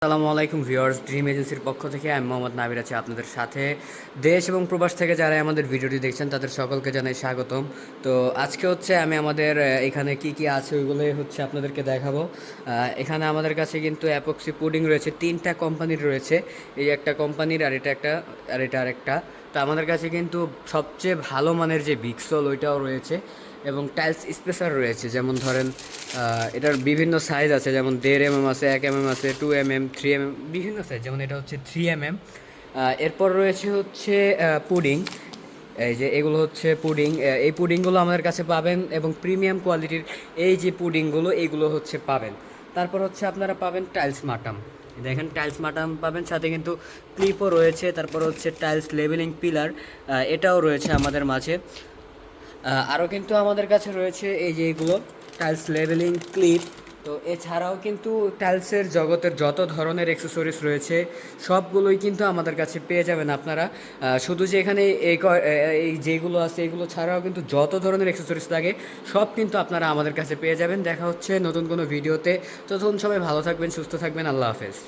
আসসালামু আলাইকুম viewers, dream এজেন্সির পক্ষ থেকে আমি মোহাম্মদ নাবির আছি আপনাদের সাথে। দেশ এবং প্রবাস থেকে যারা আমাদের ভিডিওটি দেখছেন তাদের সকলকে জানাই স্বাগতম। তো আজকে হচ্ছে আমি আমাদের এখানে কি কি আছে ওইগুলোই হচ্ছে আপনাদেরকে দেখাবো। এখানে আমাদের কাছে কিন্তু অ্যাপক্সি পুডিং রয়েছে, 3টা কোম্পানির রয়েছে। এই একটা কোম্পানির, আর এটা একটা, আর এটা আরেকটা। তো আমাদের কাছে কিন্তু সবচেয়ে ভালো মানের যে বিক্সল ওইটাও রয়েছে, এবং টাইলস স্পেসার রয়েছে। যেমন ধরেন এটার বিভিন্ন সাইজ আছে, যেমন 1.5 mm আছে, 1 mm আছে, 2 mm, 3 mm, বিভিন্ন সাইজ। যেমন এটা হচ্ছে 3 mm। এরপর রয়েছে হচ্ছে পুডিং। এই যে এগুলো হচ্ছে পুডিং। এই পুডিংগুলো আমাদের কাছে পাবেন, এবং প্রিমিয়াম কোয়ালিটির এই যে পুডিংগুলো এইগুলো হচ্ছে পাবেন। তারপর হচ্ছে আপনারা পাবেন টাইলস মাটাম। দেখেন টাইলস মাটাম পাবেন, সাথে কিন্তু ক্লিপও রয়েছে। তারপর হচ্ছে টাইলস লেভেলিং পিলার, এটাও রয়েছে আমাদের মাঝে। আরও কিন্তু আমাদের কাছে রয়েছে এই যে এগুলো টাইলস লেভেলিং ক্লিপ। তো এছাড়াও কিন্তু টাইলসের জগতের যত ধরনের অ্যাক্সেসরিজ রয়েছে সবগুলোই কিন্তু আমাদের কাছে পেয়ে যাবেন আপনারা। শুধু যে এখানে এই যেগুলো আছে এগুলো ছাড়াও কিন্তু যত ধরনের অ্যাক্সেসরিজ লাগে সব কিন্তু আপনারা আমাদের কাছে পেয়ে যাবেন। দেখা হচ্ছে নতুন কোনো ভিডিওতে। ততক্ষণ সবাই ভালো থাকবেন, সুস্থ থাকবেন। আল্লাহ হাফেজ।